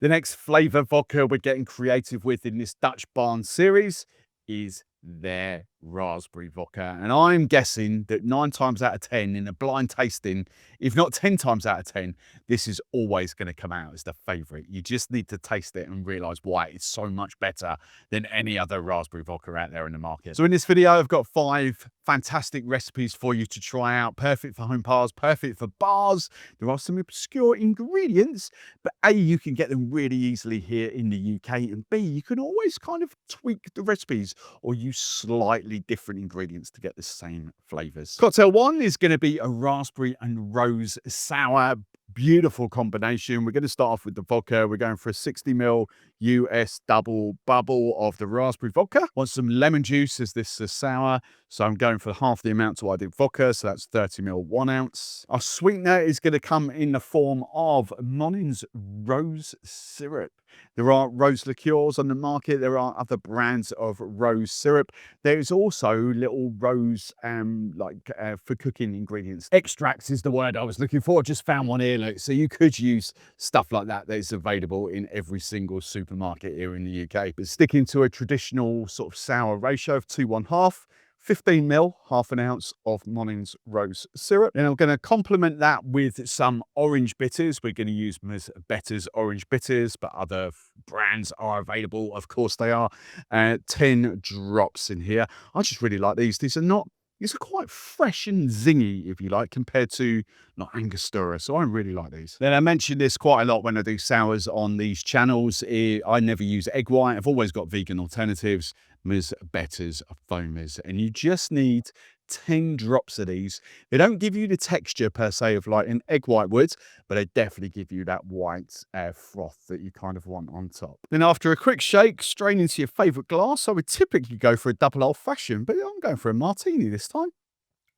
The next flavour vodka we're getting creative with in this Dutch Barn series is their raspberry vodka. And I'm guessing that 9 times out of 10 in a blind tasting, if not 10 times out of 10, this is always going to come out as the favourite. You just need to taste it and realise why it's so much better than any other raspberry vodka out there in the market. So in this video, I've got 5 fantastic recipes for you to try out. Perfect for home bars, perfect for bars. There are some obscure ingredients, but A, you can get them really easily here in the UK, and B, you can always kind of tweak the recipes or use slightly different ingredients to get the same flavours. Cocktail 1 is going to be a raspberry and rose sour. Beautiful combination. We're going to start off with the vodka. We're going for a 60ml US double bubble of the raspberry vodka. Want some lemon juice as this is sour, so I'm going for half the amount to I did vodka, so that's 30ml 1 ounce. Our sweetener is going to come in the form of Monin's rose syrup. There are rose liqueurs on the market. There are other brands of rose syrup. There's also little rose for cooking ingredients. Extracts is the word I was looking for. Just found one here. So you could use stuff like that is available in every single supermarket here in the UK. But sticking to a traditional sort of sour ratio of 2:1/2, 15ml, half an ounce of Monin's rose syrup. Then I'm going to complement that with some orange bitters. We're going to use Ms. Better's orange bitters, but other brands are available. Of course they are. 10 drops in here. I just really like these. These are quite fresh and zingy, if you like, compared to like Angostura. So I really like these. Then I mention this quite a lot when I do sours on these channels. I never use egg white. I've always got vegan alternatives. Ms. Better's foamers. And you just need 10 drops of these. They don't give you the texture per se of like an egg white would, but they definitely give you that white froth that you kind of want on top. Then after a quick shake, strain into your favourite glass. I would typically go for a double old fashioned, but I'm going for a martini this time.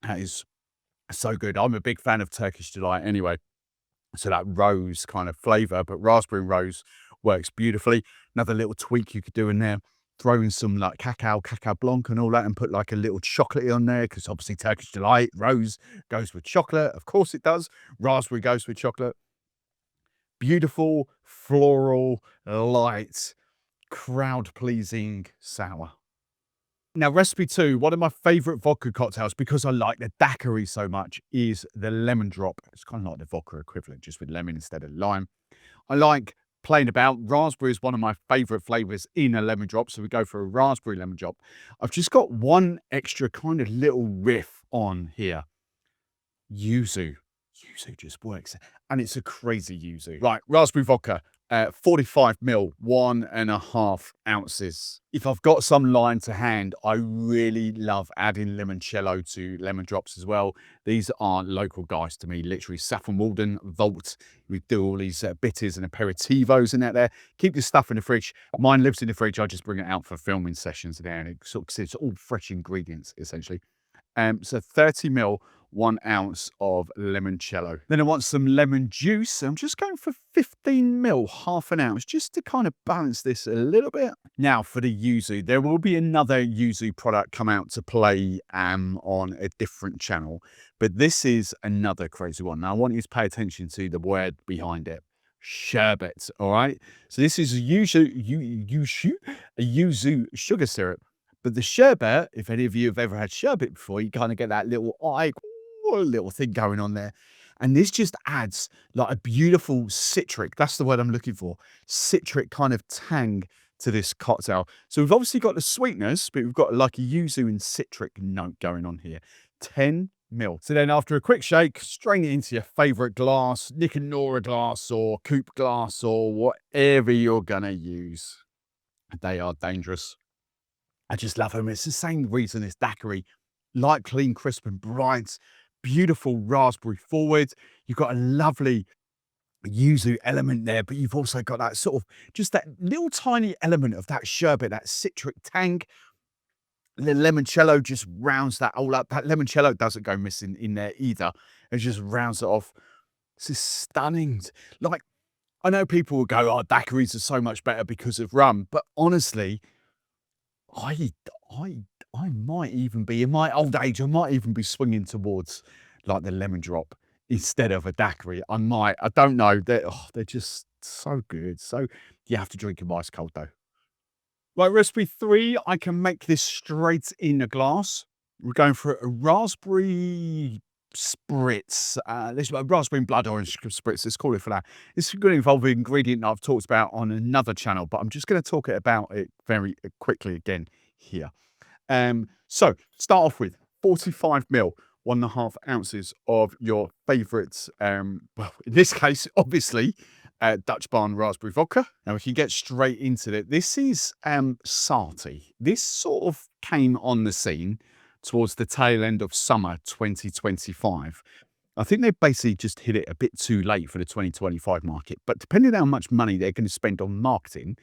That is so good. I'm a big fan of Turkish Delight anyway. So that rose kind of flavour, but raspberry and rose works beautifully. Another little tweak you could do in there. Throw in some like cacao blanc and all that, and put like a little chocolatey on there, because obviously Turkish Delight, rose goes with chocolate. Of course it does. Raspberry goes with chocolate. Beautiful, floral, light, crowd-pleasing sour. Now, recipe 2, one of my favourite vodka cocktails, because I like the daiquiri so much, is the lemon drop. It's kind of like the vodka equivalent, just with lemon instead of lime. I like playing about. Raspberry is one of my favourite flavours in a lemon drop, so we go for a raspberry lemon drop. I've just got one extra kind of little riff on here. Yuzu. Yuzu just works, and it's a crazy yuzu. Right, raspberry vodka. 45ml, 1.5 ounces. If I've got some lime to hand, I really love adding limoncello to lemon drops as well. These are local guys to me, literally Saffron Walden, Vault. We do all these bitters and aperitivos in there. Keep your stuff in the fridge. Mine lives in the fridge. I just bring it out for filming sessions there, and it's all fresh ingredients essentially. So 30ml, 1 ounce of limoncello. Then I want some lemon juice. So I'm just going for 15ml, half an ounce, just to kind of balance this a little bit. Now for the yuzu, there will be another yuzu product come out to play on a different channel, but this is another crazy one. Now I want you to pay attention to the word behind it. Sherbet, all right? So this is a yuzu sugar syrup. But the sherbet, if any of you have ever had sherbet before, you kind of get that little thing going on there. And this just adds like a beautiful citric, that's the word I'm looking for, citric kind of tang to this cocktail. So we've obviously got the sweetness, but we've got like a yuzu and citric note going on here. 10ml. So then after a quick shake, strain it into your favourite glass, Nick and Nora glass or coupe glass or whatever you're going to use. They are dangerous. I just love them. It's the same reason as daiquiri. Light, clean, crisp and bright. Beautiful raspberry forward. You've got a lovely yuzu element there, but you've also got that sort of, just that little tiny element of that sherbet, that citric tang. The limoncello just rounds that all up. That limoncello doesn't go missing in there either. It just rounds it off. This is stunning. Like, I know people will go, oh, daiquiris are so much better because of rum, but honestly, I might even be, in my old age, I might even be swinging towards like the lemon drop instead of a daiquiri. I don't know. They're just So good. So you have to drink them ice cold though. Right, recipe 3, I can make this straight in a glass. We're going for a raspberry spritz. This is a raspberry and blood orange spritz. Let's call it for that. This is going to involve an ingredient that I've talked about on another channel, but I'm just going to talk about it very quickly again here. So start off with 45 ml, 1.5 ounces of your favourite, well, in this case, obviously, Dutch Barn Raspberry Vodka. Now we can get straight into it. This is Sarti. This sort of came on the scene towards the tail end of summer 2025. I think they basically just hit it a bit too late for the 2025 market, but depending on how much money they're going to spend on marketing,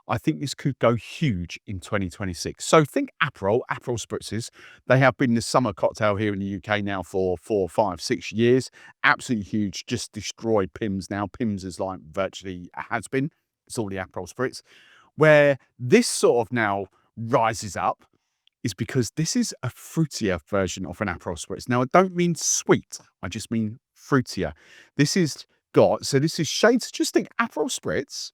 I think this could go huge in 2026. So think Aperol spritzes. They have been the summer cocktail here in the UK now for 4, 5, 6 years. Absolutely huge. Just destroyed Pimm's now. Pimm's is like virtually a has-been. It's all the Aperol spritz. Where this sort of now rises up is because this is a fruitier version of an Aperol spritz. Now, I don't mean sweet. I just mean fruitier. This is shades, just think Aperol spritz,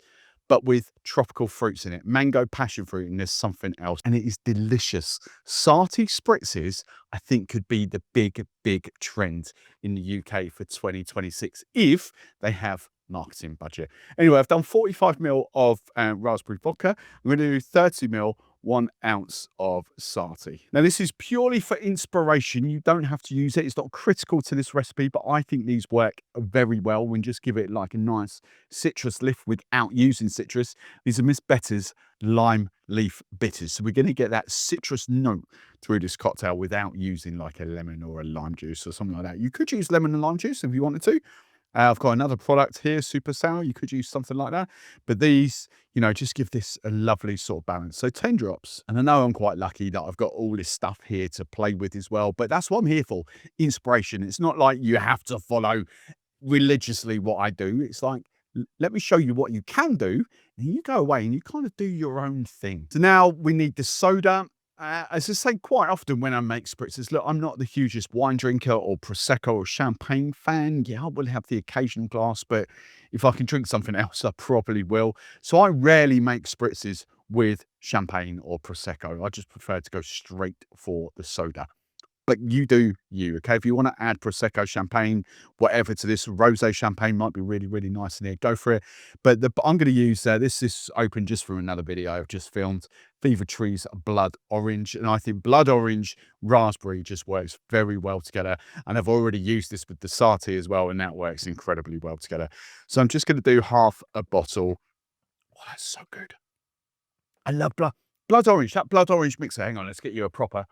but with tropical fruits in it. Mango, passion fruit, and there's something else. And it is delicious. Sarti spritzes, I think, could be the big, big trend in the UK for 2026 if they have marketing budget. Anyway, I've done 45 ml of raspberry vodka. I'm going to do 30 ml, 1 ounce of Sarti. Now, this is purely for inspiration. You don't have to use it. It's not critical to this recipe, but I think these work very well when just give it like a nice citrus lift without using citrus. These are Miss Better's lime leaf bitters. So we're going to get that citrus note through this cocktail without using like a lemon or a lime juice or something like that. You could use lemon and lime juice if you wanted to. I've got another product here, super sour. You could use something like that. But these, just give this a lovely sort of balance. So 10 drops. And I know I'm quite lucky that I've got all this stuff here to play with as well. But that's what I'm here for, inspiration. It's not like you have to follow religiously what I do. It's like, let me show you what you can do. And you go away and you kind of do your own thing. So now we need the soda. As I say quite often when I make spritzes, look, I'm not the hugest wine drinker or Prosecco or champagne fan. Yeah, I will have the occasional glass, but if I can drink something else, I probably will. So I rarely make spritzes with champagne or Prosecco. I just prefer to go straight for the soda. But you do you, okay? If you want to add Prosecco, champagne, whatever to this, rosé champagne might be really, really nice in here. Go for it. But I'm going to use, this is open just from another video I've just filmed, Fever Tree's Blood Orange. And I think Blood Orange Raspberry just works very well together. And I've already used this with the Sarti as well, and that works incredibly well together. So I'm just going to do half a bottle. Oh, that's so good. I love blood orange. That blood orange mixer. Hang on, let's get you a proper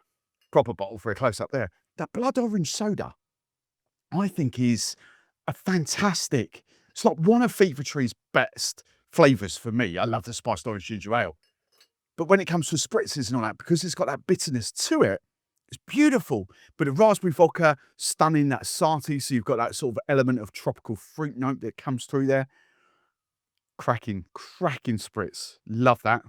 bottle for a close up there. That blood orange soda, I think, is a fantastic. It's like one of Fever Tree's best flavours for me. I love the spiced orange ginger ale. But when it comes to spritzes and all that, because it's got that bitterness to it, it's beautiful. But the raspberry vodka, stunning, that Sarti. So you've got that sort of element of tropical fruit note that comes through there. Cracking spritz. Love that.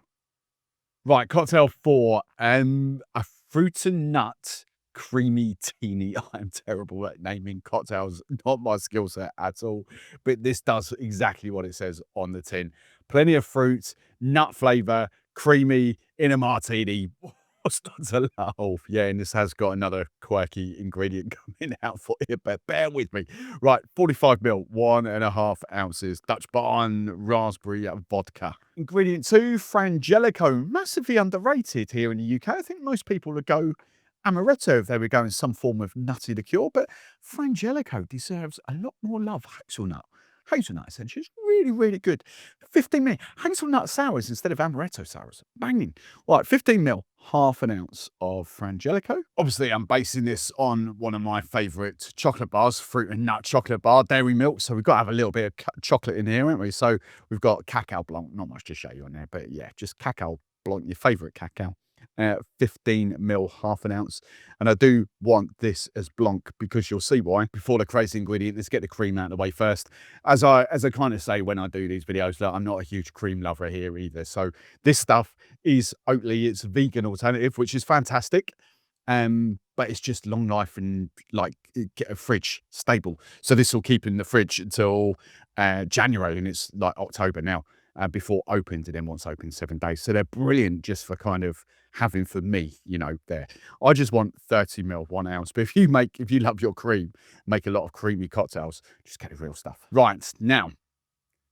Right, cocktail 4. A fruit and nut creamy Tini. I'm terrible at naming cocktails, not my skill set at all. But this does exactly what it says on the tin. Plenty of fruit, nut flavour, creamy in a martini. What's not to love? Yeah, and this has got another quirky ingredient coming out for you, but bear with me. Right, 45 ml, 1.5 ounces, Dutch Barn Raspberry Vodka. Ingredient 2, Frangelico, massively underrated here in the UK. I think most people would go Amaretto if they were going some form of nutty liqueur, but Frangelico deserves a lot more love. Hazelnut essentially. It's really, really good. 15 ml. Hazelnut sours instead of amaretto sours. Banging. Right, 15 ml, half an ounce of Frangelico. Obviously, I'm basing this on one of my favourite chocolate bars, fruit and nut chocolate bar, dairy milk. So we've got to have a little bit of chocolate in here, haven't we? So we've got Cacao Blanc. Not much to show you on there, but yeah, just Cacao Blanc, your favourite cacao. 15 ml, half an ounce. And I do want this as Blanc because you'll see why. Before the crazy ingredient, let's get the cream out of the way first. As I kind of say when I do these videos, look, I'm not a huge cream lover here either. So this stuff is Oatly, it's a vegan alternative, which is fantastic. But it's just long life and like get a fridge stable. So this will keep in the fridge until January, and it's like October now, before opened, and then once opened 7 days. So they're brilliant just for kind of having for me, there. I just want 30 ml, 1 ounce. But if you love your cream, make a lot of creamy cocktails, just get the real stuff. Right, now,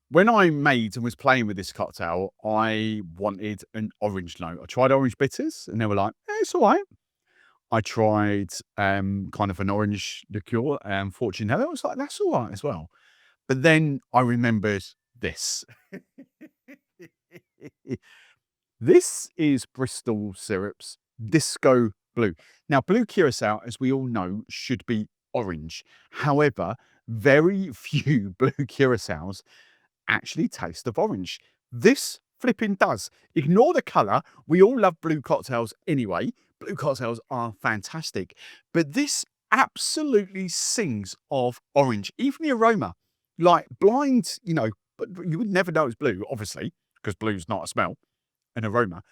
when I made and was playing with this cocktail, I wanted an orange note. I tried orange bitters, and they were like, it's all right. I tried kind of an orange liqueur, Fortune Heller. I was like, that's all right as well. But then I remembered this. This is Bristol Syrup's Disco Blue. Now, blue curacao, as we all know, should be orange. However, very few blue curaçaos actually taste of orange. This flipping does. Ignore the colour. We all love blue cocktails anyway. Blue cocktails are fantastic. But this absolutely sings of orange. Even the aroma. Like blind, but you would never know it's blue, obviously, because blue's not a smell, an aroma.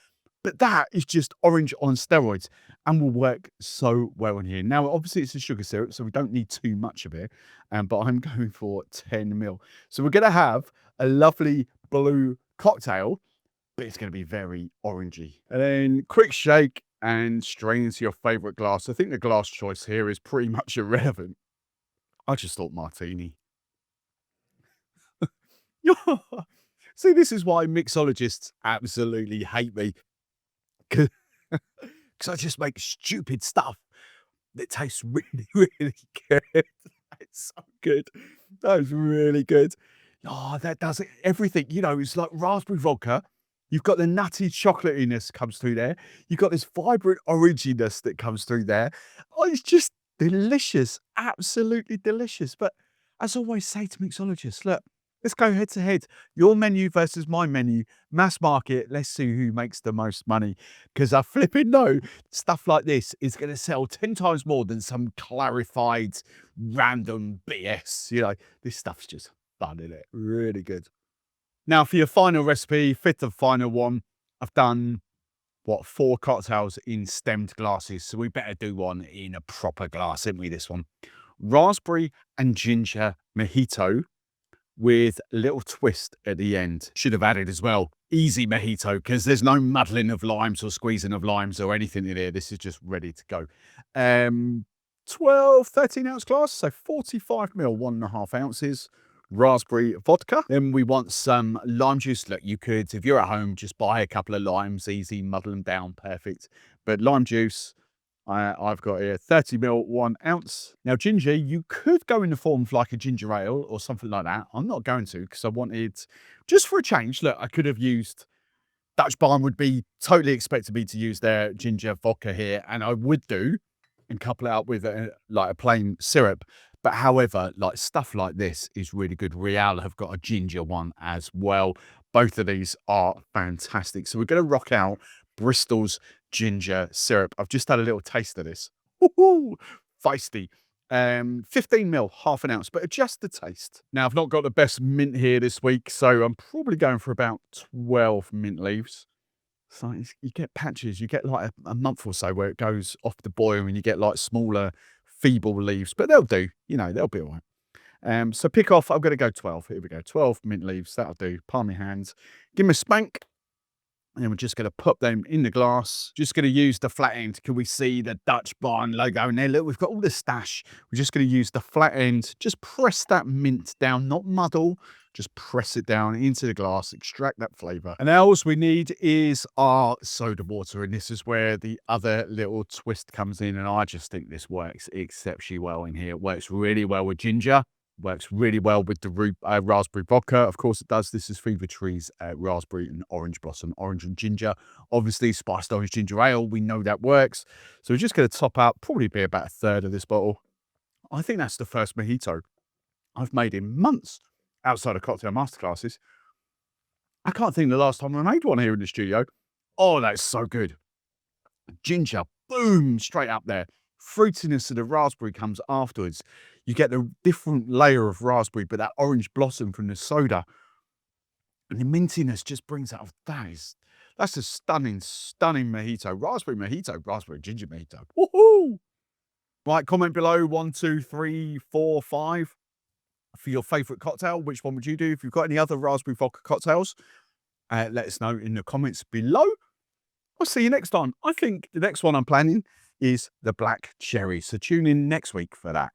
But that is just orange on steroids and will work so well in here. Now, obviously, it's a sugar syrup, so we don't need too much of it. But I'm going for 10 ml. So we're going to have a lovely blue cocktail, but it's going to be very orangey. And then quick shake and strain into your favourite glass. I think the glass choice here is pretty much irrelevant. I just thought martini. See, this is why mixologists absolutely hate me. Because I just make stupid stuff that tastes really, really good. It's so good. That's really good. Oh, that does it. Everything. It's like raspberry vodka. You've got the nutty chocolatiness comes through there. You've got this vibrant oranginess that comes through there. Oh, it's just delicious. Absolutely delicious. But as I always say to mixologists, look, let's go head to head. Your menu versus my menu. Mass market. Let's see who makes the most money. Because I flipping know stuff like this is going to sell 10 times more than some clarified random BS. This stuff's just fun, isn't it? Really good. Now, for your final recipe, fifth and final one, I've done, 4 cocktails in stemmed glasses. So we better do one in a proper glass, haven't we, this one? Raspberry and ginger mojito with a little twist at the end. Should have added as well, easy mojito, because there's no muddling of limes or squeezing of limes or anything in here. This is just ready to go. 12, 13 ounce glass, so 45 ml, 1.5 ounces. Raspberry vodka. Then we want some lime juice. Look, you could, if you're at home, just buy a couple of limes, easy, muddle them down, perfect. But lime juice, I've got here 30 ml, 1 ounce. Now, ginger, you could go in the form of like a ginger ale or something like that. I'm not going to, because I wanted, just for a change, look, I could have used, Dutch Barn would be totally expected me to use their ginger vodka here, and I would do, and couple it up with a plain syrup. But however, stuff like this is really good. Real have got a ginger one as well. Both of these are fantastic. So we're going to rock out Bristol's ginger syrup. I've just had a little taste of this. Woohoo! Feisty. 15 ml, half an ounce, but adjust the taste. Now, I've not got the best mint here this week, so I'm probably going for about 12 mint leaves. So you get patches, you get like a month or so where it goes off the boil and you get like smaller, feeble leaves, but they'll do, they'll be all right. So pick off, I'm going to go 12. Here we go, 12 mint leaves, that'll do. Palm your hands, give them a spank. And we're just going to put them in the glass. Just going to use the flat end. Can we see the Dutch Barn logo in there? Look, we've got all the stash. We're just going to use the flat end. Just press that mint down, not muddle. Just press it down into the glass, extract that flavour. And all we need is our soda water. And this is where the other little twist comes in. And I just think this works exceptionally well in here. It works really well with ginger. Works really well with the raspberry vodka. Of course it does. This is Fever Tree's raspberry and orange blossom, orange and ginger. Obviously, spiced orange ginger ale. We know that works. So we're just going to top out, probably be about a third of this bottle. I think that's the first mojito I've made in months outside of cocktail masterclasses. I can't think the last time I made one here in the studio. Oh, that's so good. Ginger, boom, straight up there. Fruitiness of the raspberry comes afterwards. You get the different layer of raspberry, but that orange blossom from the soda. And the mintiness just brings out, that's a stunning, stunning mojito. Raspberry mojito, raspberry ginger mojito. Woohoo! Right, comment below, 1, 2, 3, 4, 5. for your favourite cocktail. Which one would you do? If you've got any other raspberry vodka cocktails, let us know in the comments below. I'll see you next time. I think the next one I'm planning is the black cherry. So tune in next week for that.